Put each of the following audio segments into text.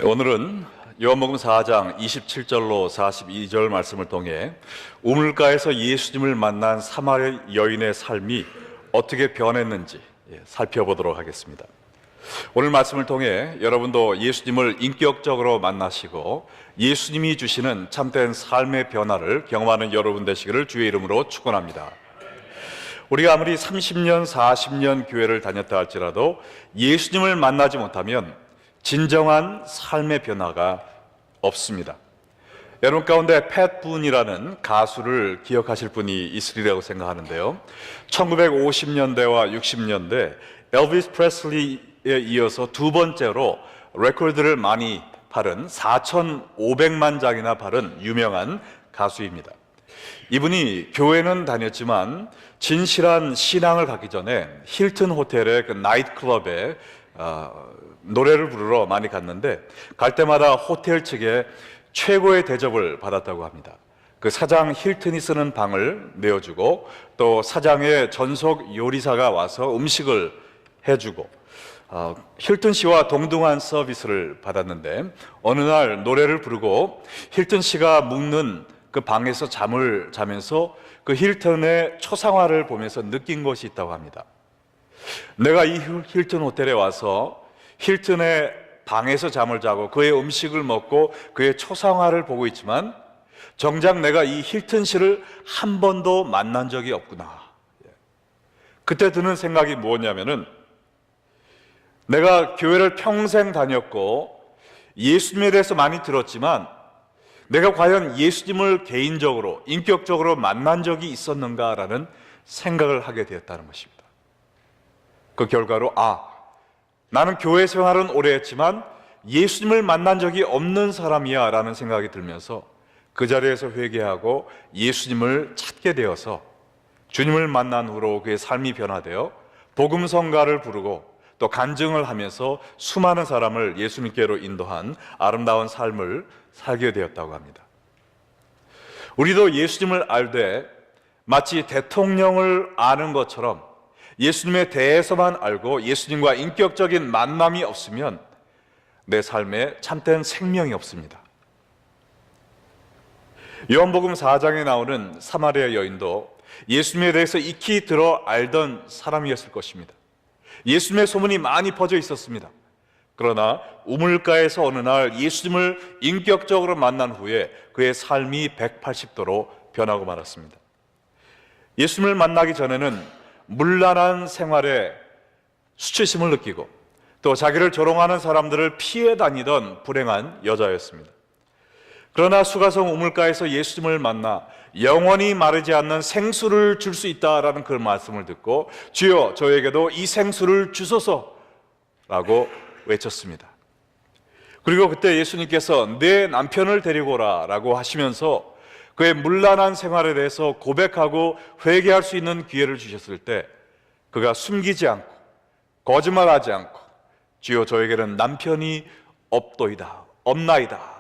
오늘은 요한복음 4장 27절로 42절 말씀을 통해 우물가에서 예수님을 만난 사마리아 여인의 삶이 어떻게 변했는지 살펴보도록 하겠습니다. 오늘 말씀을 통해 여러분도 예수님을 인격적으로 만나시고 예수님이 주시는 참된 삶의 변화를 경험하는 여러분 되시기를 주의 이름으로 축원합니다. 우리가 아무리 30년, 40년 교회를 다녔다 할지라도 예수님을 만나지 못하면 진정한 삶의 변화가 없습니다. 여러분 가운데 팻 분이라는 가수를 기억하실 분이 있으리라고 생각하는데요, 1950년대와 60년대 엘비스 프레슬리에 이어서 두 번째로 레코드를 많이 팔은 4,500만 장이나 팔은 유명한 가수입니다. 이분이 교회는 다녔지만 진실한 신앙을 갖기 전에 힐튼 호텔의 그 나이트클럽에 노래를 부르러 많이 갔는데, 갈 때마다 호텔 측에 최고의 대접을 받았다고 합니다. 그 사장 힐튼이 쓰는 방을 내어주고, 또 사장의 전속 요리사가 와서 음식을 해주고, 힐튼 씨와 동등한 서비스를 받았는데, 어느 날 노래를 부르고 힐튼 씨가 묵는 그 방에서 잠을 자면서 그 힐튼의 초상화를 보면서 느낀 것이 있다고 합니다. 내가 이 힐튼 호텔에 와서 힐튼의 방에서 잠을 자고 그의 음식을 먹고 그의 초상화를 보고 있지만 정작 내가 이 힐튼 씨를 한 번도 만난 적이 없구나. 그때 드는 생각이 뭐냐면은, 내가 교회를 평생 다녔고 예수님에 대해서 많이 들었지만 내가 과연 예수님을 개인적으로 인격적으로 만난 적이 있었는가라는 생각을 하게 되었다는 것입니다. 그 결과로 나는 교회 생활은 오래 했지만 예수님을 만난 적이 없는 사람이야 라는 생각이 들면서 그 자리에서 회개하고 예수님을 찾게 되어서 주님을 만난 후로 그의 삶이 변화되어 복음성가를 부르고 또 간증을 하면서 수많은 사람을 예수님께로 인도한 아름다운 삶을 살게 되었다고 합니다. 우리도 예수님을 알되 마치 대통령을 아는 것처럼 예수님에 대해서만 알고 예수님과 인격적인 만남이 없으면 내 삶에 참된 생명이 없습니다. 요한복음 4장에 나오는 사마리아 여인도 예수님에 대해서 익히 들어 알던 사람이었을 것입니다. 예수님의 소문이 많이 퍼져 있었습니다. 그러나 우물가에서 어느 날 예수님을 인격적으로 만난 후에 그의 삶이 180도로 변하고 말았습니다. 예수님을 만나기 전에는 문란한 생활에 수치심을 느끼고 또 자기를 조롱하는 사람들을 피해 다니던 불행한 여자였습니다. 그러나 수가성 우물가에서 예수님을 만나 영원히 마르지 않는 생수를 줄 수 있다라는 그 말씀을 듣고, 주여 저에게도 이 생수를 주소서라고 외쳤습니다. 그리고 그때 예수님께서 내 남편을 데리고 오라 라고 하시면서 그의 문란한 생활에 대해서 고백하고 회개할 수 있는 기회를 주셨을 때, 그가 숨기지 않고 거짓말하지 않고 주여 저에게는 남편이 없나이다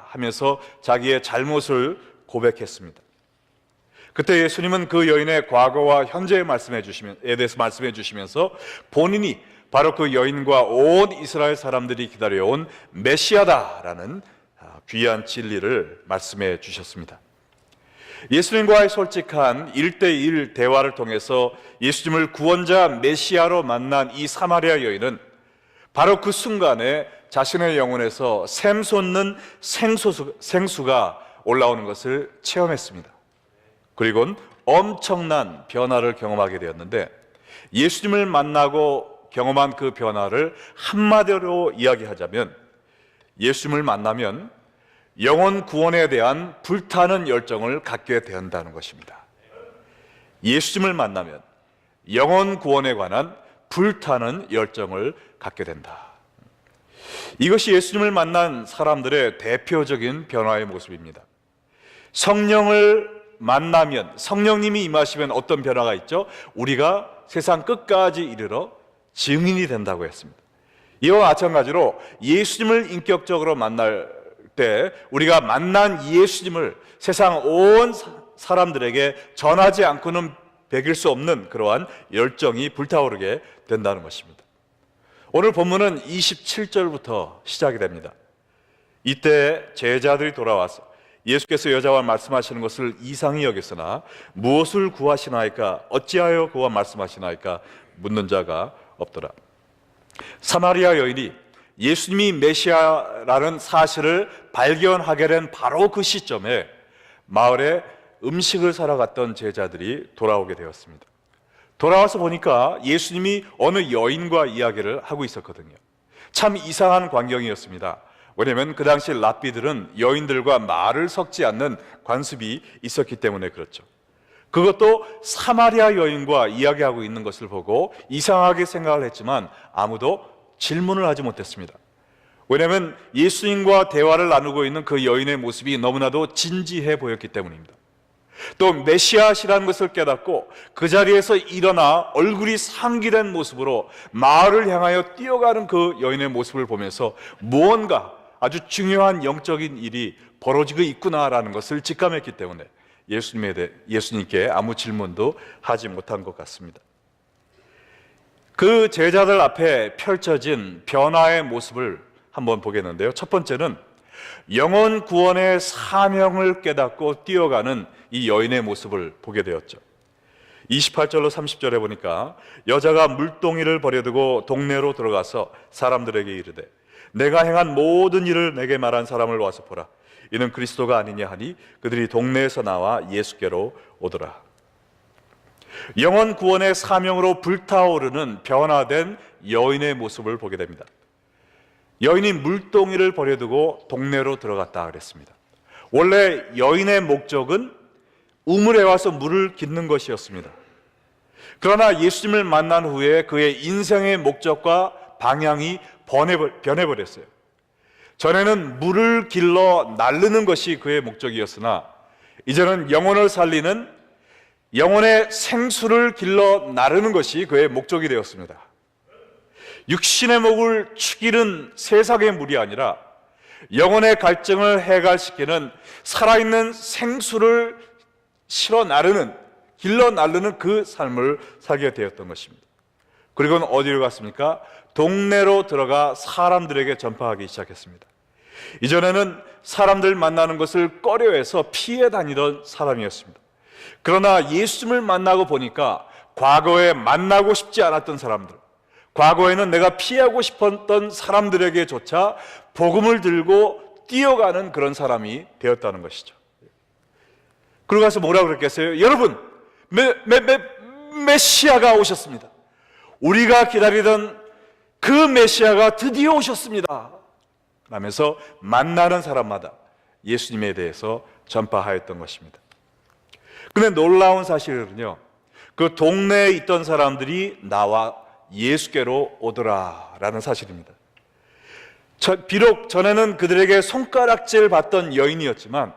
하면서 자기의 잘못을 고백했습니다. 그때 예수님은 그 여인의 과거와 현재에 대해서 말씀해 주시면서 본인이 바로 그 여인과 온 이스라엘 사람들이 기다려온 메시아다라는 귀한 진리를 말씀해 주셨습니다. 예수님과의 솔직한 1대1 대화를 통해서 예수님을 구원자 메시아로 만난 이 사마리아 여인은 바로 그 순간에 자신의 영혼에서 샘솟는 생수가 올라오는 것을 체험했습니다. 그리고는 엄청난 변화를 경험하게 되었는데, 예수님을 만나고 경험한 그 변화를 한마디로 이야기하자면, 예수님을 만나면 영혼 구원에 대한 불타는 열정을 갖게 된다는 것입니다. 예수님을 만나면 영혼 구원에 관한 불타는 열정을 갖게 된다. 이것이 예수님을 만난 사람들의 대표적인 변화의 모습입니다. 성령을 만나면, 성령님이 임하시면 어떤 변화가 있죠? 우리가 세상 끝까지 이르러 증인이 된다고 했습니다. 이와 마찬가지로 예수님을 인격적으로 만날 때 우리가 만난 예수님을 세상 온 사람들에게 전하지 않고는 배길 수 없는 그러한 열정이 불타오르게 된다는 것입니다. 오늘 본문은 27절부터 시작이 됩니다. 이때 제자들이 돌아와서 예수께서 여자와 말씀하시는 것을 이상히 여겼으나 무엇을 구하시나이까, 어찌하여 그와 말씀하시나이까 묻는 자가 없더라. 사마리아 여인이 예수님이 메시아라는 사실을 발견하게 된 바로 그 시점에 마을에 음식을 사러 갔던 제자들이 돌아오게 되었습니다. 돌아와서 보니까 예수님이 어느 여인과 이야기를 하고 있었거든요. 참 이상한 광경이었습니다. 왜냐하면 그 당시 랍비들은 여인들과 말을 섞지 않는 관습이 있었기 때문에 그렇죠. 그것도 사마리아 여인과 이야기하고 있는 것을 보고 이상하게 생각을 했지만 아무도 질문을 하지 못했습니다. 왜냐하면 예수님과 대화를 나누고 있는 그 여인의 모습이 너무나도 진지해 보였기 때문입니다. 또 메시아시라는 것을 깨닫고 그 자리에서 일어나 얼굴이 상기된 모습으로 마을을 향하여 뛰어가는 그 여인의 모습을 보면서 무언가 아주 중요한 영적인 일이 벌어지고 있구나라는 것을 직감했기 때문에 예수님께 아무 질문도 하지 못한 것 같습니다. 그 제자들 앞에 펼쳐진 변화의 모습을 한번 보겠는데요. 첫 번째는 영혼 구원의 사명을 깨닫고 뛰어가는 이 여인의 모습을 보게 되었죠. 28절로 30절에 보니까 여자가 물동이를 버려두고 동네로 들어가서 사람들에게 이르되 내가 행한 모든 일을 내게 말한 사람을 와서 보라. 이는 그리스도가 아니냐 하니 그들이 동네에서 나와 예수께로 오더라. 영혼 구원의 사명으로 불타오르는 변화된 여인의 모습을 보게 됩니다. 여인이 물동이를 버려두고 동네로 들어갔다 그랬습니다. 원래 여인의 목적은 우물에 와서 물을 깃는 것이었습니다. 그러나 예수님을 만난 후에 그의 인생의 목적과 방향이 변해버렸어요. 전에는 물을 길러 나르는 것이 그의 목적이었으나 이제는 영혼을 살리는 영혼의 생수를 길러 나르는 것이 그의 목적이 되었습니다. 육신의 목을 축이는 세상의 물이 아니라 영혼의 갈증을 해갈시키는 살아있는 생수를 길러 나르는 그 삶을 살게 되었던 것입니다. 그리고는 어디로 갔습니까? 동네로 들어가 사람들에게 전파하기 시작했습니다. 이전에는 사람들 만나는 것을 꺼려해서 피해 다니던 사람이었습니다. 그러나 예수님을 만나고 보니까 과거에 만나고 싶지 않았던 사람들, 과거에는 내가 피하고 싶었던 사람들에게조차 복음을 들고 뛰어가는 그런 사람이 되었다는 것이죠. 그러고 가서 뭐라고 그랬겠어요? 여러분, 메시아가 오셨습니다. 우리가 기다리던 그 메시아가 드디어 오셨습니다 라면서 만나는 사람마다 예수님에 대해서 전파하였던 것입니다. 그런데 놀라운 사실은요, 그 동네에 있던 사람들이 나와 예수께로 오더라 라는 사실입니다. 비록 전에는 그들에게 손가락질 받던 여인이었지만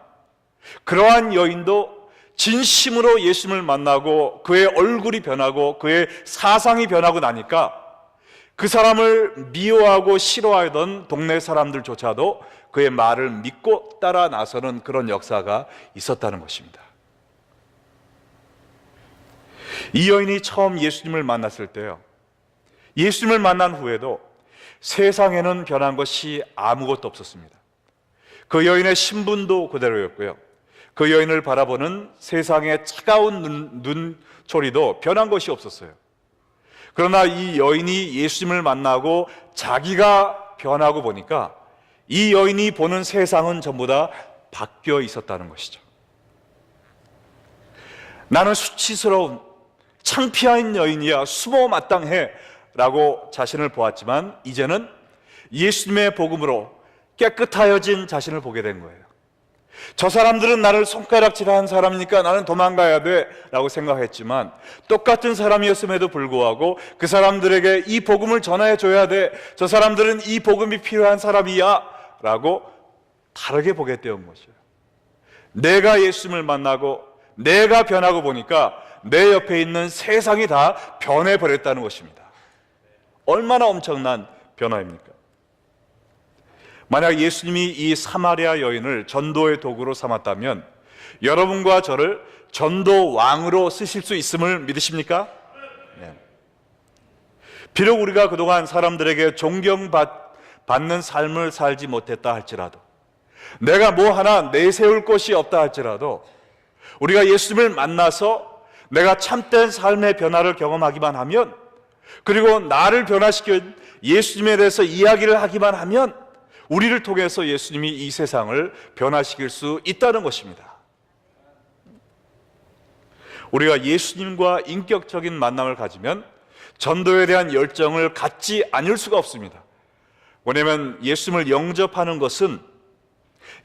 그러한 여인도 진심으로 예수님을 만나고 그의 얼굴이 변하고 그의 사상이 변하고 나니까 그 사람을 미워하고 싫어하던 동네 사람들조차도 그의 말을 믿고 따라 나서는 그런 역사가 있었다는 것입니다. 이 여인이 처음 예수님을 만났을 때요, 예수님을 만난 후에도 세상에는 변한 것이 아무것도 없었습니다. 그 여인의 신분도 그대로였고요, 그 여인을 바라보는 세상의 차가운 눈초리도 변한 것이 없었어요. 그러나 이 여인이 예수님을 만나고 자기가 변하고 보니까 이 여인이 보는 세상은 전부 다 바뀌어 있었다는 것이죠. 나는 수치스러운 창피한 여인이야, 수모 마땅해 라고 자신을 보았지만 이제는 예수님의 복음으로 깨끗하여진 자신을 보게 된 거예요. 저 사람들은 나를 손가락질한 사람이니까 나는 도망가야 돼 라고 생각했지만 똑같은 사람이었음에도 불구하고 그 사람들에게 이 복음을 전해 줘야 돼, 저 사람들은 이 복음이 필요한 사람이야 라고 다르게 보게 되는 것이에요. 내가 예수님을 만나고 내가 변하고 보니까 내 옆에 있는 세상이 다 변해버렸다는 것입니다. 얼마나 엄청난 변화입니까? 만약 예수님이 이 사마리아 여인을 전도의 도구로 삼았다면 여러분과 저를 전도 왕으로 쓰실 수 있음을 믿으십니까? 네. 비록 우리가 그동안 사람들에게 존경받는 삶을 살지 못했다 할지라도 내가 뭐 하나 내세울 것이 없다 할지라도 우리가 예수님을 만나서 내가 참된 삶의 변화를 경험하기만 하면, 그리고 나를 변화시킨 예수님에 대해서 이야기를 하기만 하면 우리를 통해서 예수님이 이 세상을 변화시킬 수 있다는 것입니다. 우리가 예수님과 인격적인 만남을 가지면 전도에 대한 열정을 갖지 않을 수가 없습니다. 왜냐하면 예수님을 영접하는 것은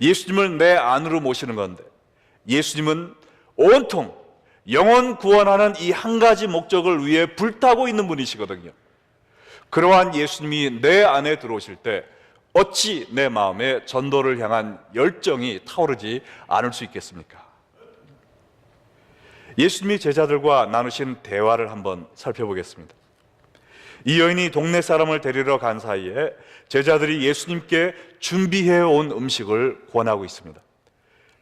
예수님을 내 안으로 모시는 건데, 예수님은 온통 영혼 구원하는 이 한 가지 목적을 위해 불타고 있는 분이시거든요. 그러한 예수님이 내 안에 들어오실 때 어찌 내 마음에 전도를 향한 열정이 타오르지 않을 수 있겠습니까? 예수님이 제자들과 나누신 대화를 한번 살펴보겠습니다. 이 여인이 동네 사람을 데리러 간 사이에 제자들이 예수님께 준비해 온 음식을 권하고 있습니다.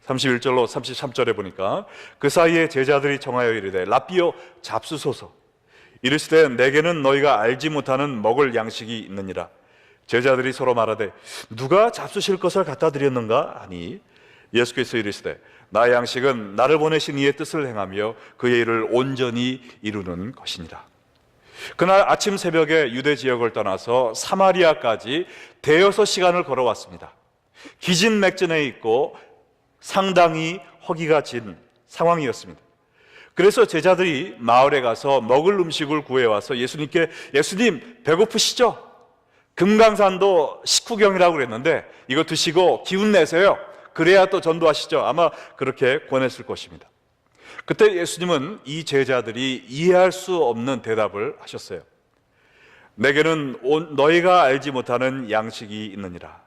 31절로 33절에 보니까 그 사이에 제자들이 청하여 이르되 랍비여 잡수소서. 이르시되 내게는 너희가 알지 못하는 먹을 양식이 있느니라. 제자들이 서로 말하되 누가 잡수실 것을 갖다 드렸는가 하니 예수께서 이르시되 나의 양식은 나를 보내신 이의 뜻을 행하며 그의 일을 온전히 이루는 것이니라. 그날 아침 새벽에 유대 지역을 떠나서 사마리아까지 대여섯 시간을 걸어왔습니다. 기진맥진해 있고 상당히 허기가 진 상황이었습니다. 그래서 제자들이 마을에 가서 먹을 음식을 구해와서 예수님께 예수님 배고프시죠? 금강산도 식후경이라고 그랬는데 이거 드시고 기운 내세요. 그래야 또 전도하시죠. 아마 그렇게 권했을 것입니다. 그때 예수님은 이 제자들이 이해할 수 없는 대답을 하셨어요. 내게는 너희가 알지 못하는 양식이 있느니라.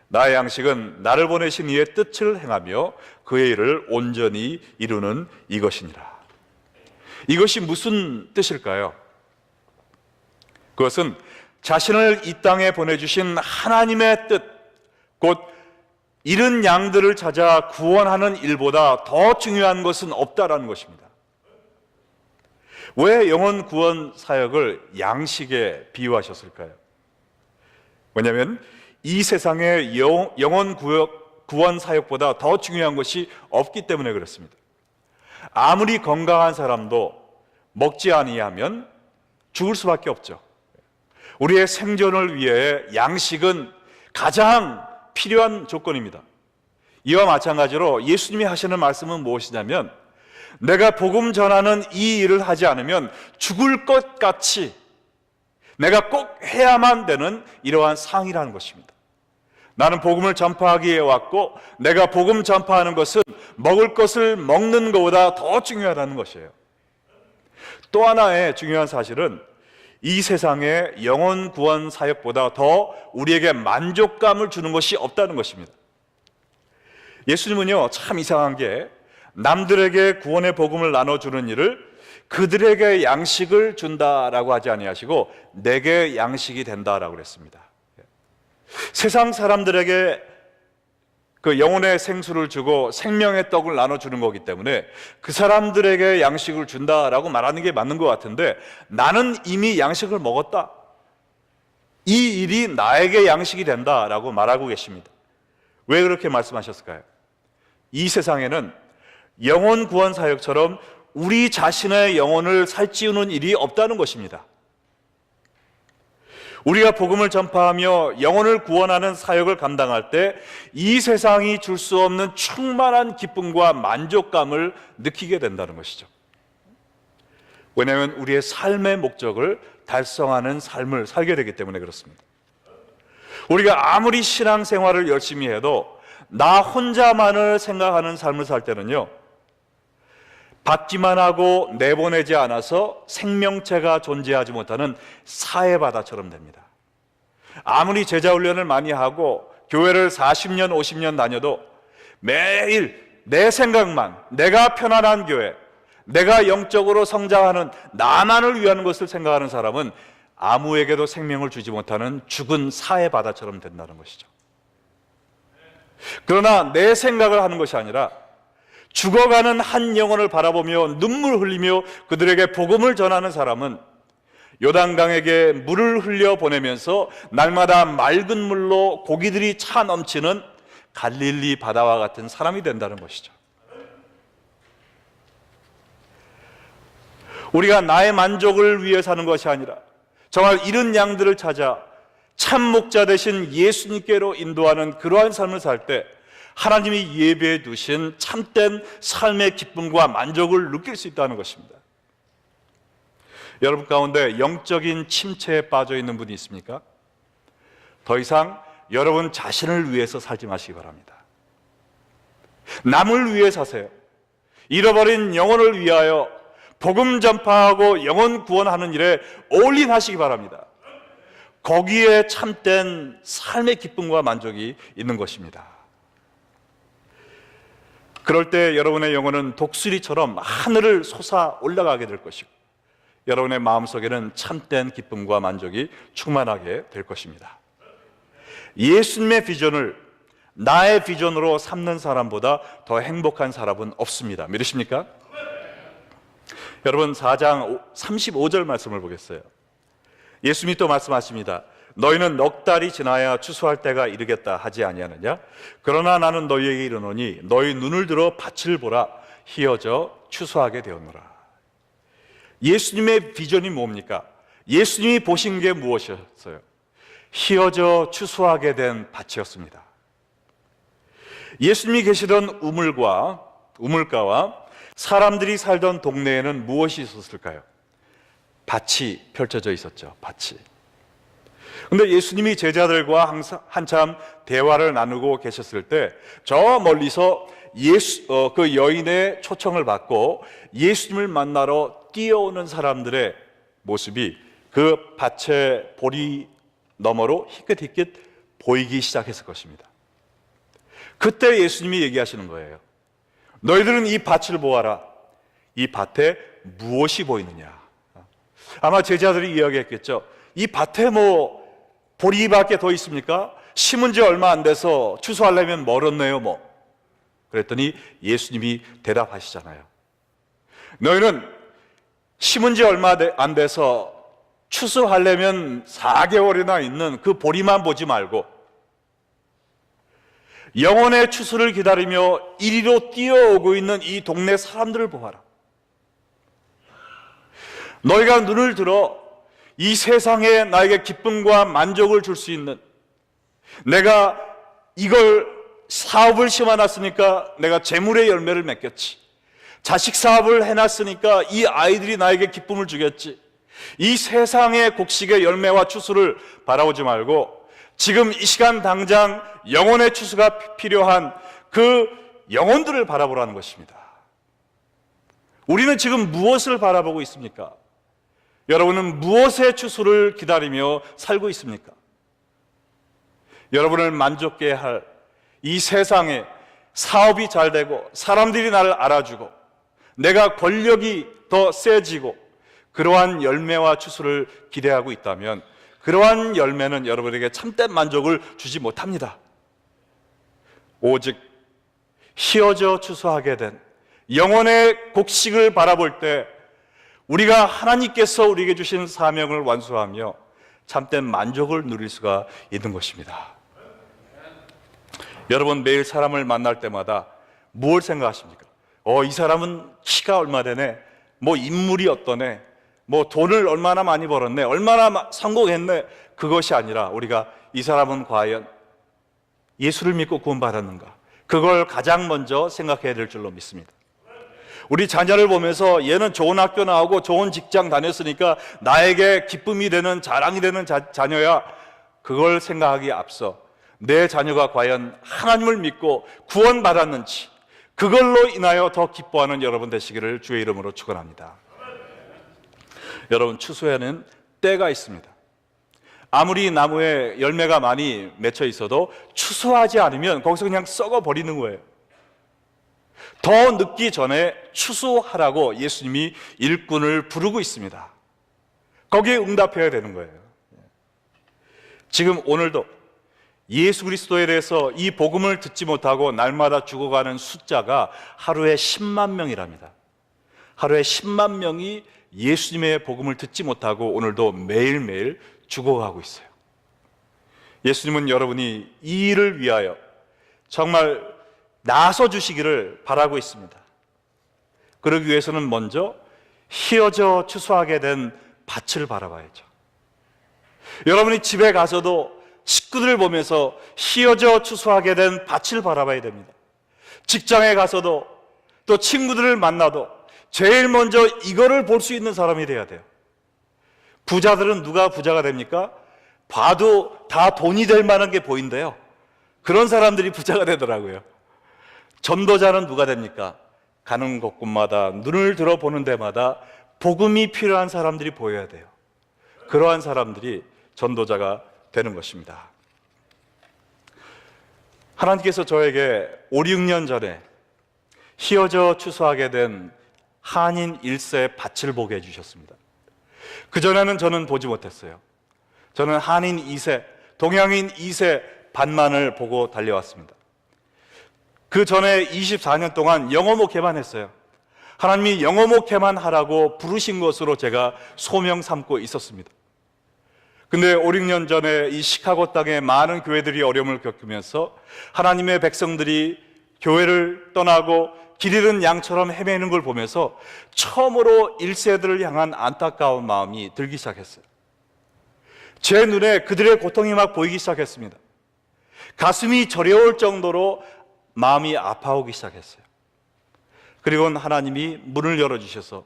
나의 양식은 나를 보내신 이의 뜻을 행하며 그의 일을 온전히 이루는 이것이니라. 이것이 무슨 뜻일까요? 그것은 자신을 이 땅에 보내주신 하나님의 뜻, 곧 잃은 양들을 찾아 구원하는 일보다 더 중요한 것은 없다라는 것입니다. 왜 영혼 구원 사역을 양식에 비유하셨을까요? 왜냐하면 이 세상의 영혼 구원 사역보다 더 중요한 것이 없기 때문에 그렇습니다. 아무리 건강한 사람도 먹지 아니하면 죽을 수밖에 없죠. 우리의 생존을 위해 양식은 가장 필요한 조건입니다. 이와 마찬가지로 예수님이 하시는 말씀은 무엇이냐면 내가 복음 전하는 이 일을 하지 않으면 죽을 것 같이 내가 꼭 해야만 되는 이러한 상이라는 것입니다. 나는 복음을 전파하기 위해 왔고 내가 복음 전파하는 것은 먹을 것을 먹는 것보다 더 중요하다는 것이에요. 또 하나의 중요한 사실은 이 세상의 영혼 구원 사역보다 더 우리에게 만족감을 주는 것이 없다는 것입니다. 예수님은요 참 이상한 게 남들에게 구원의 복음을 나눠주는 일을 그들에게 양식을 준다라고 하지 아니하시고 내게 양식이 된다라고 그랬습니다. 세상 사람들에게 그 영혼의 생수를 주고 생명의 떡을 나눠주는 거기 때문에 그 사람들에게 양식을 준다라고 말하는 게 맞는 것 같은데 나는 이미 양식을 먹었다. 이 일이 나에게 양식이 된다라고 말하고 계십니다. 왜 그렇게 말씀하셨을까요? 이 세상에는 영혼 구원 사역처럼 우리 자신의 영혼을 살찌우는 일이 없다는 것입니다. 우리가 복음을 전파하며 영혼을 구원하는 사역을 감당할 때 이 세상이 줄 수 없는 충만한 기쁨과 만족감을 느끼게 된다는 것이죠. 왜냐하면 우리의 삶의 목적을 달성하는 삶을 살게 되기 때문에 그렇습니다. 우리가 아무리 신앙생활을 열심히 해도 나 혼자만을 생각하는 삶을 살 때는요 받기만 하고 내보내지 않아서 생명체가 존재하지 못하는 사해바다처럼 됩니다. 아무리 제자훈련을 많이 하고 교회를 40년 50년 다녀도 매일 내 생각만, 내가 편안한 교회, 내가 영적으로 성장하는 나만을 위한 것을 생각하는 사람은 아무에게도 생명을 주지 못하는 죽은 사해바다처럼 된다는 것이죠. 그러나 내 생각을 하는 것이 아니라 죽어가는 한 영혼을 바라보며 눈물 흘리며 그들에게 복음을 전하는 사람은 요단강에게 물을 흘려 보내면서 날마다 맑은 물로 고기들이 차 넘치는 갈릴리 바다와 같은 사람이 된다는 것이죠. 우리가 나의 만족을 위해 사는 것이 아니라 정말 잃은 양들을 찾아 참 목자 되신 예수님께로 인도하는 그러한 삶을 살 때 하나님이 예배해 두신 참된 삶의 기쁨과 만족을 느낄 수 있다는 것입니다. 여러분 가운데 영적인 침체에 빠져 있는 분이 있습니까? 더 이상 여러분 자신을 위해서 살지 마시기 바랍니다. 남을 위해 사세요. 잃어버린 영혼을 위하여 복음 전파하고 영혼 구원하는 일에 올인하시기 바랍니다. 거기에 참된 삶의 기쁨과 만족이 있는 것입니다. 그럴 때 여러분의 영혼은 독수리처럼 하늘을 솟아 올라가게 될 것이고 여러분의 마음속에는 참된 기쁨과 만족이 충만하게 될 것입니다. 예수님의 비전을 나의 비전으로 삼는 사람보다 더 행복한 사람은 없습니다. 믿으십니까? 여러분 4장 35절 말씀을 보겠어요. 예수님이 또 말씀하십니다. 너희는 넉 달이 지나야 추수할 때가 이르겠다 하지 아니하느냐? 그러나 나는 너희에게 이르노니 너희 눈을 들어 밭을 보라. 희어져 추수하게 되었노라. 예수님의 비전이 뭡니까? 예수님이 보신 게 무엇이었어요? 희어져 추수하게 된 밭이었습니다. 예수님이 계시던 우물가와 사람들이 살던 동네에는 무엇이 있었을까요? 밭이 펼쳐져 있었죠. 밭이. 근데 예수님이 제자들과 한참 대화를 나누고 계셨을 때 저 멀리서 그 여인의 초청을 받고 예수님을 만나러 뛰어오는 사람들의 모습이 그 밭의 보리 너머로 희끗희끗 보이기 시작했을 것입니다. 그때 예수님이 얘기하시는 거예요. 너희들은 이 밭을 보아라. 이 밭에 무엇이 보이느냐? 아마 제자들이 이야기했겠죠. 이 밭에 뭐 보리밖에 더 있습니까? 심은 지 얼마 안 돼서 추수하려면 멀었네요 뭐. 그랬더니 예수님이 대답하시잖아요. 너희는 심은 지 얼마 안 돼서 추수하려면 4개월이나 있는 그 보리만 보지 말고 영혼의 추수를 기다리며 이리로 뛰어오고 있는 이 동네 사람들을 보아라. 너희가 눈을 들어 이 세상에 나에게 기쁨과 만족을 줄 수 있는, 내가 이걸 사업을 심어놨으니까 내가 재물의 열매를 맺겠지, 자식 사업을 해놨으니까 이 아이들이 나에게 기쁨을 주겠지, 이 세상의 곡식의 열매와 추수를 바라보지 말고 지금 이 시간 당장 영혼의 추수가 필요한 그 영혼들을 바라보라는 것입니다. 우리는 지금 무엇을 바라보고 있습니까? 여러분은 무엇의 추수를 기다리며 살고 있습니까? 여러분을 만족케 할 이 세상에 사업이 잘 되고 사람들이 나를 알아주고 내가 권력이 더 세지고 그러한 열매와 추수를 기대하고 있다면 그러한 열매는 여러분에게 참된 만족을 주지 못합니다. 오직 희어져 추수하게 된 영혼의 곡식을 바라볼 때 우리가 하나님께서 우리에게 주신 사명을 완수하며 참된 만족을 누릴 수가 있는 것입니다. 여러분 매일 사람을 만날 때마다 무엇을 생각하십니까? 이 사람은 키가 얼마 되네, 뭐 인물이 어떠네, 뭐 돈을 얼마나 많이 벌었네, 얼마나 성공했네. 그것이 아니라 우리가 이 사람은 과연 예수를 믿고 구원받았는가, 그걸 가장 먼저 생각해야 될 줄로 믿습니다. 우리 자녀를 보면서 얘는 좋은 학교 나오고 좋은 직장 다녔으니까 나에게 기쁨이 되는, 자랑이 되는 자녀야, 그걸 생각하기에 앞서 내 자녀가 과연 하나님을 믿고 구원받았는지, 그걸로 인하여 더 기뻐하는 여러분 되시기를 주의 이름으로 축원합니다. 여러분, 추수에는 때가 있습니다. 아무리 나무에 열매가 많이 맺혀 있어도 추수하지 않으면 거기서 그냥 썩어 버리는 거예요. 더 늦기 전에 추수하라고 예수님이 일꾼을 부르고 있습니다. 거기에 응답해야 되는 거예요. 지금 오늘도 예수 그리스도에 대해서 이 복음을 듣지 못하고 날마다 죽어가는 숫자가 하루에 10만 명이랍니다. 하루에 10만 명이 예수님의 복음을 듣지 못하고 오늘도 매일매일 죽어가고 있어요. 예수님은 여러분이 이 일을 위하여 정말 나서 주시기를 바라고 있습니다. 그러기 위해서는 먼저 휘어져 추수하게 된 밭을 바라봐야죠. 여러분이 집에 가서도 식구들을 보면서 휘어져 추수하게 된 밭을 바라봐야 됩니다. 직장에 가서도 또 친구들을 만나도 제일 먼저 이거를 볼 수 있는 사람이 돼야 돼요. 부자들은 누가 부자가 됩니까? 봐도 다 돈이 될 만한 게 보인대요. 그런 사람들이 부자가 되더라고요. 전도자는 누가 됩니까? 가는 곳곳마다 눈을 들어보는 데마다 복음이 필요한 사람들이 보여야 돼요. 그러한 사람들이 전도자가 되는 것입니다. 하나님께서 저에게 5, 6년 전에 휘어져 추수하게 된 한인 1세 밭을 보게 해주셨습니다. 그전에는 저는 보지 못했어요. 저는 한인 2세, 동양인 2세 밭만을 보고 달려왔습니다. 그 전에 24년 동안 영어 목회만 했어요. 하나님이 영어 목회만 하라고 부르신 것으로 제가 소명 삼고 있었습니다. 근데 5, 6년 전에 이 시카고 땅에 많은 교회들이 어려움을 겪으면서 하나님의 백성들이 교회를 떠나고 길 잃은 양처럼 헤매는 걸 보면서 처음으로 1세들을 향한 안타까운 마음이 들기 시작했어요. 제 눈에 그들의 고통이 막 보이기 시작했습니다. 가슴이 저려올 정도로 마음이 아파오기 시작했어요. 그리고는 하나님이 문을 열어주셔서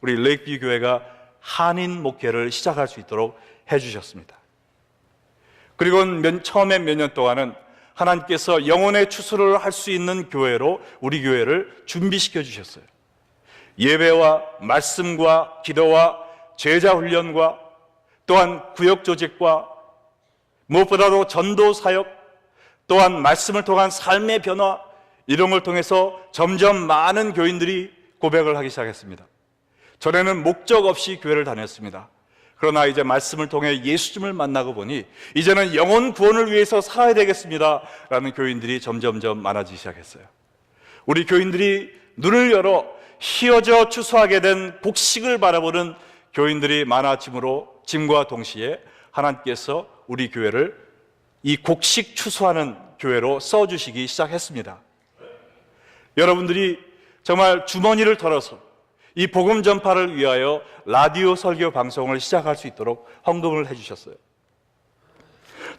우리 레이크뷰 교회가 한인 목회를 시작할 수 있도록 해주셨습니다. 그리고는 처음에 몇 년 동안은 하나님께서 영혼의 추수를 할 수 있는 교회로 우리 교회를 준비시켜 주셨어요. 예배와 말씀과 기도와 제자 훈련과 또한 구역 조직과 무엇보다도 전도 사역, 또한 말씀을 통한 삶의 변화, 이런 걸 통해서 점점 많은 교인들이 고백을 하기 시작했습니다. 전에는 목적 없이 교회를 다녔습니다. 그러나 이제 말씀을 통해 예수님을 만나고 보니 이제는 영혼 구원을 위해서 살아야 되겠습니다 라는 교인들이 점점점 많아지기 시작했어요. 우리 교인들이 눈을 열어 휘어져 추수하게 된 곡식을 바라보는 교인들이 많아짐과 동시에 하나님께서 우리 교회를 이 곡식 추수하는 교회로 써주시기 시작했습니다. 여러분들이 정말 주머니를 털어서 이 복음 전파를 위하여 라디오 설교 방송을 시작할 수 있도록 헌금을 해주셨어요.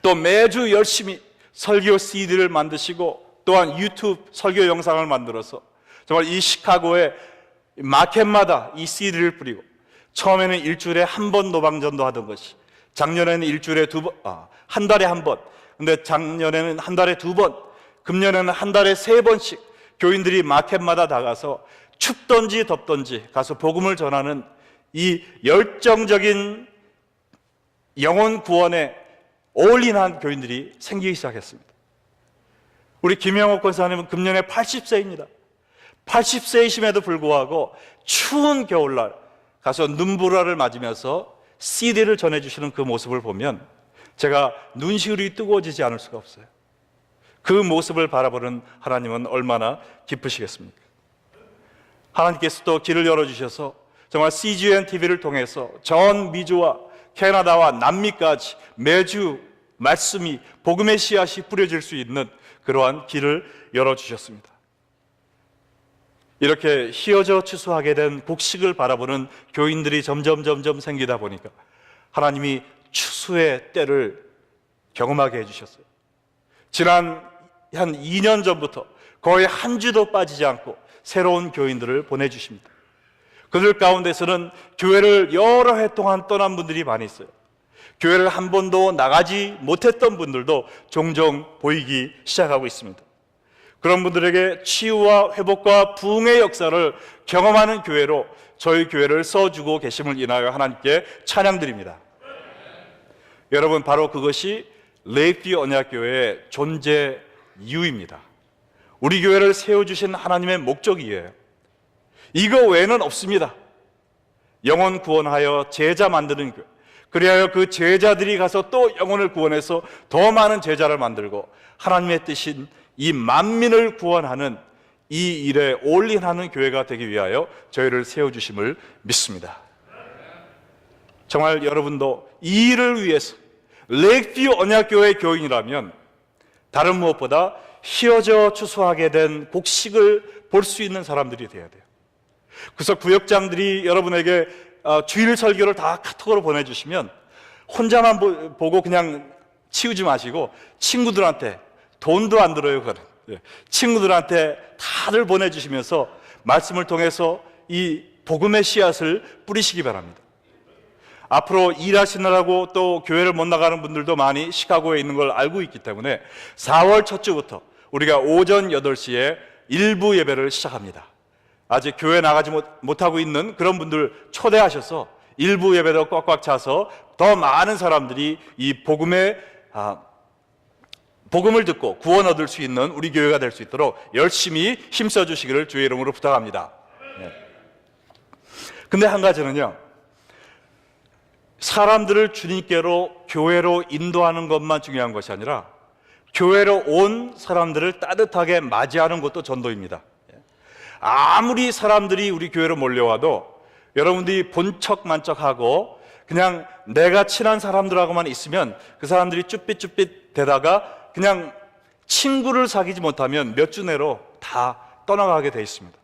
또 매주 열심히 설교 CD를 만드시고 또한 유튜브 설교 영상을 만들어서 정말 이 시카고의 마켓마다 이 CD를 뿌리고, 처음에는 일주일에 한 번 노방전도 하던 것이 작년에는 일주일에 한 달에 한 번, 근데 작년에는 한 달에 2번, 금년에는 한 달에 3번씩 교인들이 마켓마다 나가서 춥던지 덥던지 가서 복음을 전하는 이 열정적인 영혼 구원에 올인한 교인들이 생기기 시작했습니다. 우리 김영옥 권사님은 금년에 80세입니다. 80세이심에도 불구하고 추운 겨울날 가서 눈보라를 맞으면서 CD를 전해주시는 그 모습을 보면 제가 눈시울이 뜨거워지지 않을 수가 없어요. 그 모습을 바라보는 하나님은 얼마나 기쁘시겠습니까? 하나님께서 또 길을 열어주셔서 정말 CGN TV를 통해서 전 미주와 캐나다와 남미까지 매주 말씀이, 복음의 씨앗이 뿌려질 수 있는 그러한 길을 열어주셨습니다. 이렇게 휘어져 추수하게 된 곡식을 바라보는 교인들이 점점 생기다 보니까 하나님이 추수의 때를 경험하게 해주셨어요. 지난 한 2년 전부터 거의 한 주도 빠지지 않고 새로운 교인들을 보내주십니다. 그들 가운데서는 교회를 여러 해 동안 떠난 분들이 많이 있어요. 교회를 한 번도 나가지 못했던 분들도 종종 보이기 시작하고 있습니다. 그런 분들에게 치유와 회복과 부흥의 역사를 경험하는 교회로 저희 교회를 써주고 계심을 인하여 하나님께 찬양드립니다. 여러분, 바로 그것이 레이크뷰 언약교회의 존재 이유입니다. 우리 교회를 세워주신 하나님의 목적이에요. 이거 외에는 없습니다. 영혼 구원하여 제자 만드는 교회, 그리하여 그 제자들이 가서 또 영혼을 구원해서 더 많은 제자를 만들고 하나님의 뜻인 이 만민을 구원하는 이 일에 올인하는 교회가 되기 위하여 저희를 세워주심을 믿습니다. 정말 여러분도 이 일을 위해서 레이크뷰 언약교회 교인이라면 다른 무엇보다 휘어져 추수하게 된 곡식을 볼 수 있는 사람들이 되어야 돼요. 그래서 구역장들이 여러분에게 주일 설교를 다 카톡으로 보내주시면 혼자만 보고 그냥 치우지 마시고 친구들한테, 돈도 안 들어요, 그거는. 친구들한테 다들 보내주시면서 말씀을 통해서 이 복음의 씨앗을 뿌리시기 바랍니다. 앞으로 일하시느라고 또 교회를 못 나가는 분들도 많이 시카고에 있는 걸 알고 있기 때문에 4월 첫 주부터 우리가 오전 8시에 일부 예배를 시작합니다. 아직 교회 나가지 못하고 있는 그런 분들 초대하셔서 일부 예배로 꽉꽉 차서 더 많은 사람들이 이 복음을 듣고 구원 얻을 수 있는 우리 교회가 될 수 있도록 열심히 힘써 주시기를 주의 이름으로 부탁합니다. 근데 한 가지는요, 사람들을 주님께로, 교회로 인도하는 것만 중요한 것이 아니라 교회로 온 사람들을 따뜻하게 맞이하는 것도 전도입니다. 아무리 사람들이 우리 교회로 몰려와도 여러분들이 본척만척하고 그냥 내가 친한 사람들하고만 있으면 그 사람들이 쭈삣쭈삣 대다가 그냥 친구를 사귀지 못하면 몇 주 내로 다 떠나가게 돼 있습니다.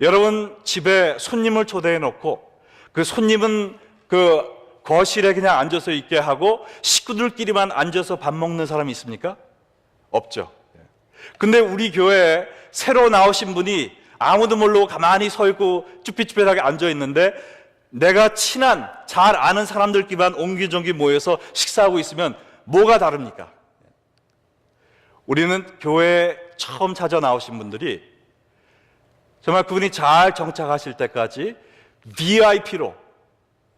여러분 집에 손님을 초대해 놓고 그 손님은 그 거실에 그냥 앉아서 있게 하고 식구들끼리만 앉아서 밥 먹는 사람이 있습니까? 없죠. 근데 우리 교회에 새로 나오신 분이 아무도 모르고 가만히 서 있고 쭈삣쭈삣하게 앉아 있는데 내가 친한 잘 아는 사람들끼리만 옹기종기 모여서 식사하고 있으면 뭐가 다릅니까? 우리는 교회에 처음 찾아 나오신 분들이 정말 그분이 잘 정착하실 때까지 VIP로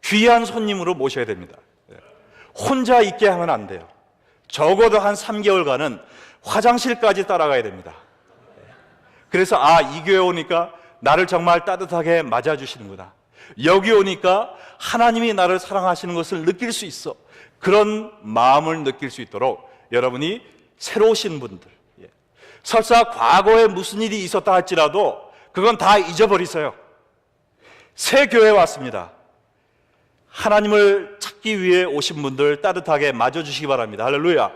귀한 손님으로 모셔야 됩니다. 혼자 있게 하면 안 돼요. 적어도 한 3개월간은 화장실까지 따라가야 됩니다. 그래서 이 교회 오니까 나를 정말 따뜻하게 맞아주시는구나, 여기 오니까 하나님이 나를 사랑하시는 것을 느낄 수 있어, 그런 마음을 느낄 수 있도록 여러분이 새로 오신 분들, 설사 과거에 무슨 일이 있었다 할지라도 그건 다 잊어버리세요. 새 교회에 왔습니다. 하나님을 찾기 위해 오신 분들 따뜻하게 맞아주시기 바랍니다. 할렐루야.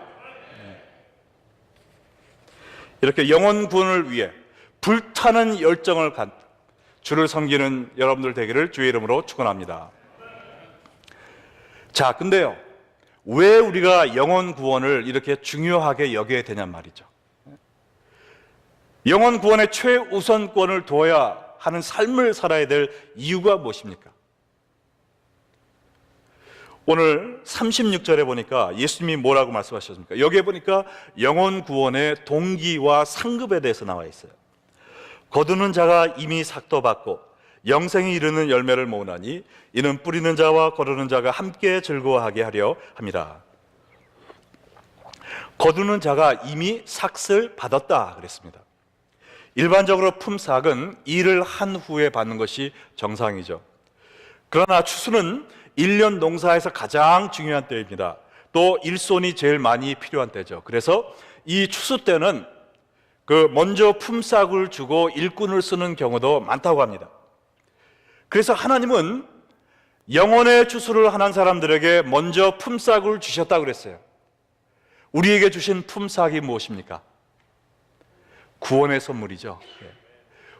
이렇게 영혼 구원을 위해 불타는 열정을 갖 주를 섬기는 여러분들 되기를 주의 이름으로 축원합니다. 자, 근데요, 왜 우리가 영혼 구원을 이렇게 중요하게 여겨야 되냔 말이죠. 영혼 구원의 최우선권을 둬야 하는 삶을 살아야 될 이유가 무엇입니까? 오늘 36절에 보니까 예수님이 뭐라고 말씀하셨습니까? 여기에 보니까 영혼 구원의 동기와 상급에 대해서 나와 있어요. 거두는 자가 이미 삭도 받고 영생이 이르는 열매를 모으나니 이는 뿌리는 자와 거두는 자가 함께 즐거워하게 하려 함이라. 거두는 자가 이미 삭을 받았다 그랬습니다. 일반적으로 품삯은 일을 한 후에 받는 것이 정상이죠. 그러나 추수는 1년 농사에서 가장 중요한 때입니다. 또 일손이 제일 많이 필요한 때죠. 그래서 이 추수 때는 먼저 품삯을 주고 일꾼을 쓰는 경우도 많다고 합니다. 그래서 하나님은 영혼의 추수를 하는 사람들에게 먼저 품삯을 주셨다고 그랬어요. 우리에게 주신 품삯이 무엇입니까? 구원의 선물이죠.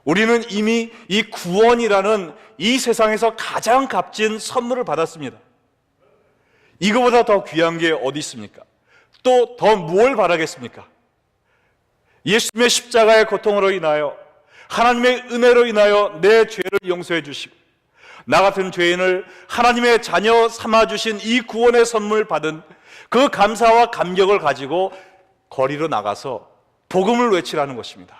우리는 이미 이 구원이라는 이 세상에서 가장 값진 선물을 받았습니다. 이거보다 더 귀한 게 어디 있습니까? 또 더 무엇을 바라겠습니까? 예수님의 십자가의 고통으로 인하여 하나님의 은혜로 인하여 내 죄를 용서해 주시고 나 같은 죄인을 하나님의 자녀 삼아주신 이 구원의 선물 받은 그 감사와 감격을 가지고 거리로 나가서 복음을 외치라는 것입니다.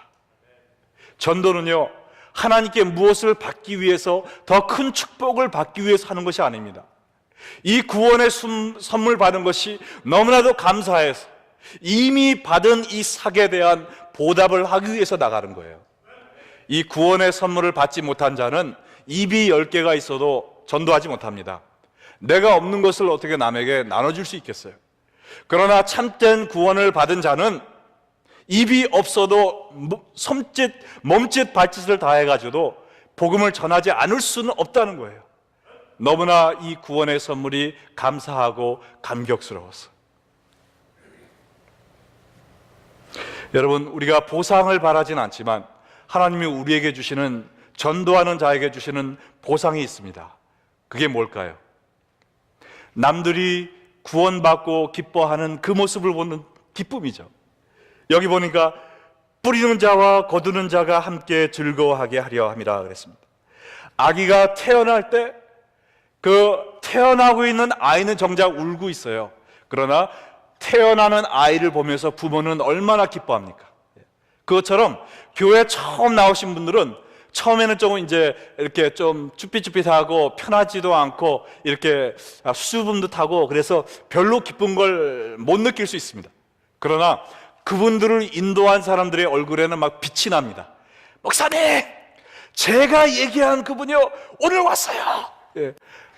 전도는요, 하나님께 무엇을 받기 위해서, 더 큰 축복을 받기 위해서 하는 것이 아닙니다. 이 구원의 선물 받은 것이 너무나도 감사해서 이미 받은 이 삭에 대한 보답을 하기 위해서 나가는 거예요. 이 구원의 선물을 받지 못한 자는 입이 10개가 있어도 전도하지 못합니다. 내가 없는 것을 어떻게 남에게 나눠줄 수 있겠어요? 그러나 참된 구원을 받은 자는 입이 없어도 몸짓 발짓을 다 해가지고도 복음을 전하지 않을 수는 없다는 거예요. 너무나 이 구원의 선물이 감사하고 감격스러워서. 여러분, 우리가 보상을 바라진 않지만 하나님이 우리에게 주시는, 전도하는 자에게 주시는 보상이 있습니다. 그게 뭘까요? 남들이 구원받고 기뻐하는 그 모습을 보는 기쁨이죠. 여기 보니까 뿌리는 자와 거두는 자가 함께 즐거워하게 하려 함이라 그랬습니다. 아기가 태어날 때 그 태어나고 있는 아이는 정작 울고 있어요. 그러나 태어나는 아이를 보면서 부모는 얼마나 기뻐합니까? 그것처럼 교회 처음 나오신 분들은 처음에는 조금 이제 이렇게 좀 쭈삣쭈삣하고 편하지도 않고 이렇게 수줍은 듯하고 그래서 별로 기쁜 걸 못 느낄 수 있습니다. 그러나 그분들을 인도한 사람들의 얼굴에는 막 빛이 납니다. 목사님, 제가 얘기한 그분이요, 오늘 왔어요. 예.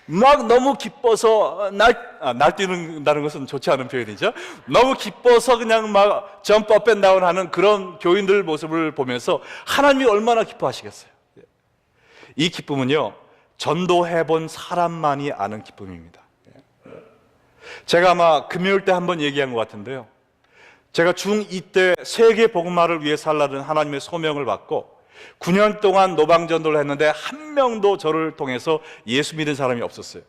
막 너무 기뻐서 날뛰는다는 것은 좋지 않은 표현이죠. 너무 기뻐서 그냥 막 점프 업 앤 다운 하는 그런 교인들 모습을 보면서 하나님이 얼마나 기뻐하시겠어요. 이 기쁨은요, 전도해본 사람만이 아는 기쁨입니다. 제가 아마 금요일 때 한번 얘기한 것 같은데요, 제가 중2 때 세계 복음화를 위해 살라는 하나님의 소명을 받고 9년 동안 노방전도를 했는데 한 명도 저를 통해서 예수 믿은 사람이 없었어요.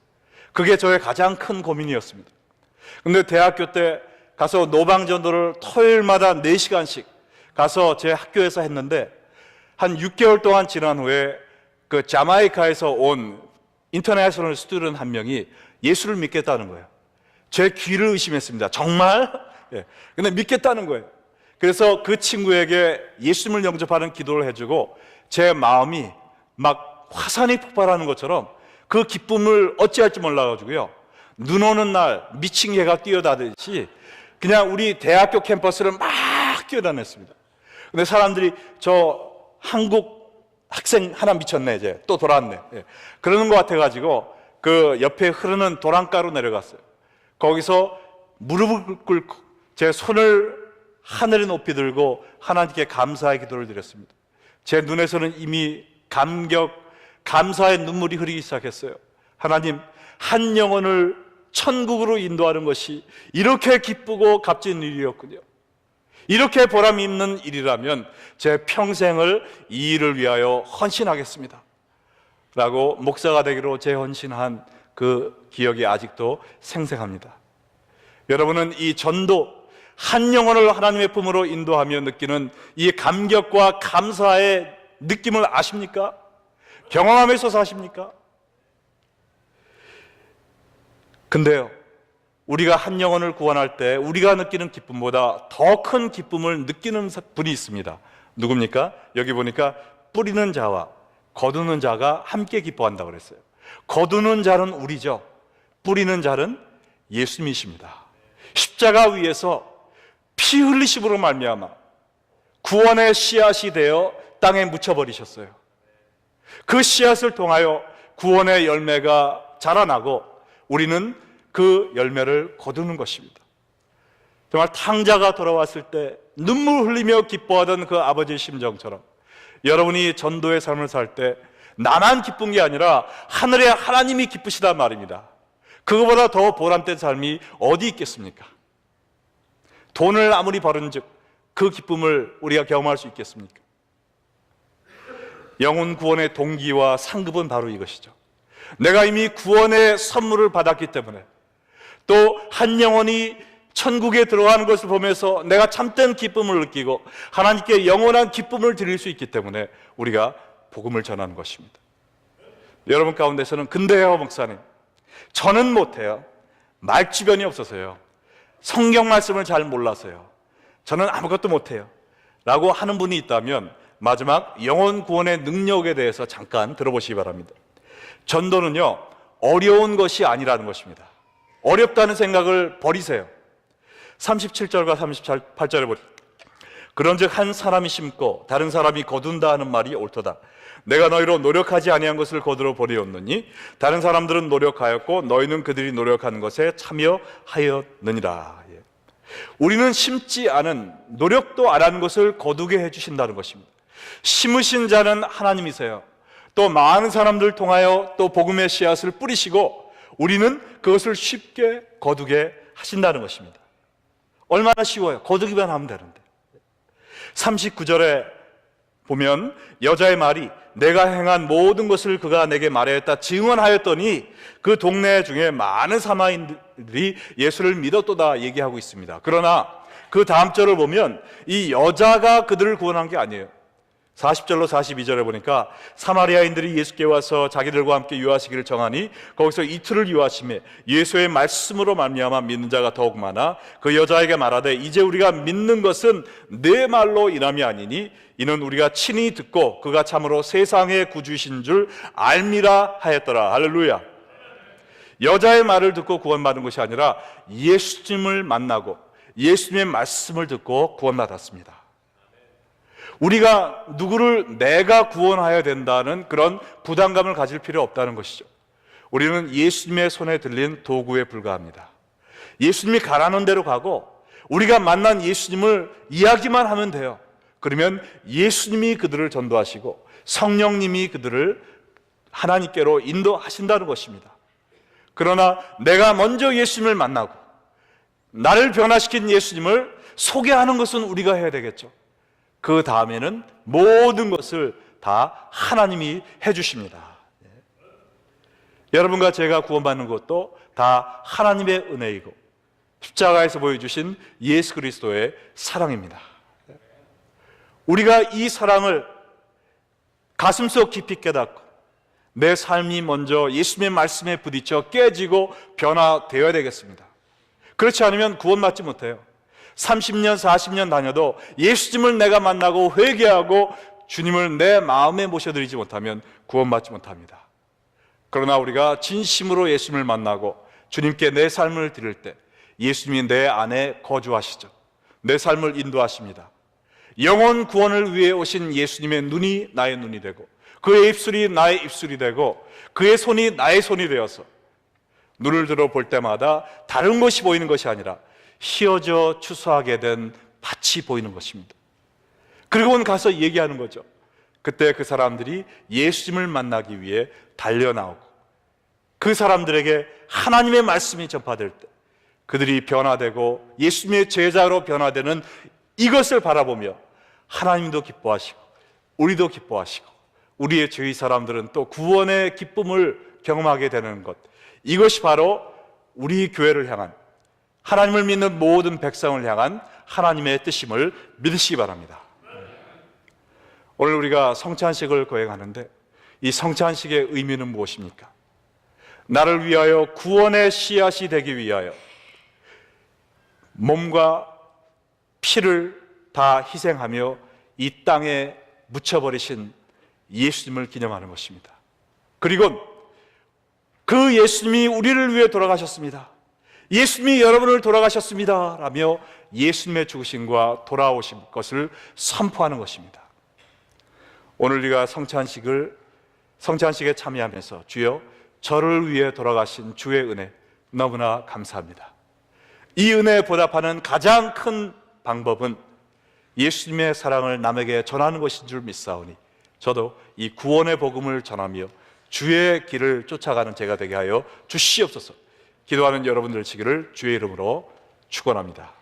그게 저의 가장 큰 고민이었습니다. 근데 대학교 때 가서 노방전도를 토요일마다 4시간씩 가서 제 학교에서 했는데 한 6개월 동안 지난 후에 그 자마이카에서 온 인터내셔널 스튜던트 한 명이 예수를 믿겠다는 거예요. 제 귀를 의심했습니다. 정말? 예. 근데 믿겠다는 거예요. 그래서 그 친구에게 예수님을 영접하는 기도를 해주고 제 마음이 막 화산이 폭발하는 것처럼 그 기쁨을 어찌할지 몰라가지고요, 눈 오는 날 미친 개가 뛰어다니듯이 그냥 우리 대학교 캠퍼스를 막 뛰어다녔습니다. 근데 사람들이 저 한국 학생 하나 미쳤네, 이제 또 돌아왔네, 예. 그러는 것 같아가지고 그 옆에 흐르는 도랑가로 내려갔어요. 거기서 무릎을 꿇고 제 손을 하늘에 높이 들고 하나님께 감사의 기도를 드렸습니다. 제 눈에서는 이미 감사의 눈물이 흐르기 시작했어요. 하나님, 한 영혼을 천국으로 인도하는 것이 이렇게 기쁘고 값진 일이었군요. 이렇게 보람 있는 일이라면 제 평생을 이 일을 위하여 헌신하겠습니다 라고 목사가 되기로 재헌신한 그 기억이 아직도 생생합니다. 여러분은 이 전도, 한 영혼을 하나님의 품으로 인도하며 느끼는 이 감격과 감사의 느낌을 아십니까? 경험하면서 사십니까? 근데요, 우리가 한 영혼을 구원할 때 우리가 느끼는 기쁨보다 더 큰 기쁨을 느끼는 분이 있습니다. 누굽니까? 여기 보니까 뿌리는 자와 거두는 자가 함께 기뻐한다고 그랬어요. 거두는 자는 우리죠. 뿌리는 자는 예수님이십니다. 십자가 위에서 피 흘리심으로 말미암아 구원의 씨앗이 되어 땅에 묻혀버리셨어요. 그 씨앗을 통하여 구원의 열매가 자라나고 우리는 그 열매를 거두는 것입니다. 정말 탕자가 돌아왔을 때 눈물 흘리며 기뻐하던 그 아버지의 심정처럼 여러분이 전도의 삶을 살 때 나만 기쁜 게 아니라 하늘의 하나님이 기쁘시단 말입니다. 그거보다 더 보람된 삶이 어디 있겠습니까? 돈을 아무리 벌은즉 그 기쁨을 우리가 경험할 수 있겠습니까? 영혼 구원의 동기와 상급은 바로 이것이죠. 내가 이미 구원의 선물을 받았기 때문에, 또 한 영혼이 천국에 들어가는 것을 보면서 내가 참된 기쁨을 느끼고 하나님께 영원한 기쁨을 드릴 수 있기 때문에 우리가 복음을 전하는 것입니다. 여러분 가운데서는 근데요 목사님, 저는 못해요. 말주변이 없어서요. 성경 말씀을 잘 몰라서요. 저는 아무것도 못해요 라고 하는 분이 있다면 마지막 영혼 구원의 능력에 대해서 잠깐 들어보시기 바랍니다. 전도는요, 어려운 것이 아니라는 것입니다. 어렵다는 생각을 버리세요. 37절과 38절에 보니 그런즉 한 사람이 심고 다른 사람이 거둔다 하는 말이 옳도다. 내가 너희로 노력하지 아니한 것을 거두러 보내었느니 다른 사람들은 노력하였고 너희는 그들이 노력하는 것에 참여하였느니라. 우리는 심지 않은, 노력도 안 하는 것을 거두게 해주신다는 것입니다. 심으신 자는 하나님이세요. 또 많은 사람들 통하여 또 복음의 씨앗을 뿌리시고 우리는 그것을 쉽게 거두게 하신다는 것입니다. 얼마나 쉬워요. 거두기만 하면 되는데. 39절에 보면 여자의 말이 내가 행한 모든 것을 그가 내게 말하였다 증언하였더니 그 동네 중에 많은 사마리아인들이 예수를 믿었도다 얘기하고 있습니다. 그러나 그 다음 절을 보면 이 여자가 그들을 구원한 게 아니에요. 40절로 42절에 보니까 사마리아인들이 예수께 와서 자기들과 함께 유하시기를 정하니 거기서 이틀을 유하심에 예수의 말씀으로 말미암아 믿는 자가 더욱 많아 그 여자에게 말하되 이제 우리가 믿는 것은 내 말로 인함이 아니니 이는 우리가 친히 듣고 그가 참으로 세상의 구주이신 줄 알미라 하였더라. 할렐루야. 여자의 말을 듣고 구원받은 것이 아니라 예수님을 만나고 예수님의 말씀을 듣고 구원받았습니다. 우리가 누구를 내가 구원해야 된다는 그런 부담감을 가질 필요 없다는 것이죠. 우리는 예수님의 손에 들린 도구에 불과합니다. 예수님이 가라는 대로 가고 우리가 만난 예수님을 이야기만 하면 돼요. 그러면 예수님이 그들을 전도하시고 성령님이 그들을 하나님께로 인도하신다는 것입니다. 그러나 내가 먼저 예수님을 만나고 나를 변화시킨 예수님을 소개하는 것은 우리가 해야 되겠죠. 그 다음에는 모든 것을 다 하나님이 해주십니다. 여러분과 제가 구원받는 것도 다 하나님의 은혜이고 십자가에서 보여주신 예수 그리스도의 사랑입니다. 우리가 이 사랑을 가슴속 깊이 깨닫고 내 삶이 먼저 예수님의 말씀에 부딪혀 깨지고 변화되어야 되겠습니다. 그렇지 않으면 구원받지 못해요. 30년 40년 다녀도 예수님을 내가 만나고 회개하고 주님을 내 마음에 모셔드리지 못하면 구원받지 못합니다. 그러나 우리가 진심으로 예수님을 만나고 주님께 내 삶을 드릴 때 예수님이 내 안에 거주하시죠. 내 삶을 인도하십니다. 영혼 구원을 위해 오신 예수님의 눈이 나의 눈이 되고 그의 입술이 나의 입술이 되고 그의 손이 나의 손이 되어서 눈을 들어 볼 때마다 다른 것이 보이는 것이 아니라 휘어져 추수하게 된 밭이 보이는 것입니다. 그리고는 가서 얘기하는 거죠. 그때 그 사람들이 예수님을 만나기 위해 달려나오고 그 사람들에게 하나님의 말씀이 전파될 때 그들이 변화되고 예수님의 제자로 변화되는 이것을 바라보며 하나님도 기뻐하시고 우리도 기뻐하시고 우리의 주위 사람들은 또 구원의 기쁨을 경험하게 되는 것, 이것이 바로 우리 교회를 향한 하나님을 믿는 모든 백성을 향한 하나님의 뜻임을 믿으시기 바랍니다. 오늘 우리가 성찬식을 거행하는데 이 성찬식의 의미는 무엇입니까? 나를 위하여 구원의 씨앗이 되기 위하여 몸과 피를 다 희생하며 이 땅에 묻혀버리신 예수님을 기념하는 것입니다. 그리고 그 예수님이 우리를 위해 돌아가셨습니다. 예수님이 여러분을 돌아가셨습니다 라며 예수님의 죽으심과 돌아오신 것을 선포하는 것입니다. 오늘 우리가 성찬식에 참여하면서 주여 저를 위해 돌아가신 주의 은혜 너무나 감사합니다. 이 은혜에 보답하는 가장 큰 방법은 예수님의 사랑을 남에게 전하는 것인 줄 믿사오니 저도 이 구원의 복음을 전하며 주의 길을 쫓아가는 제가 되게 하여 주시옵소서. 기도하는 여러분들 치기를 주의 이름으로 축원합니다.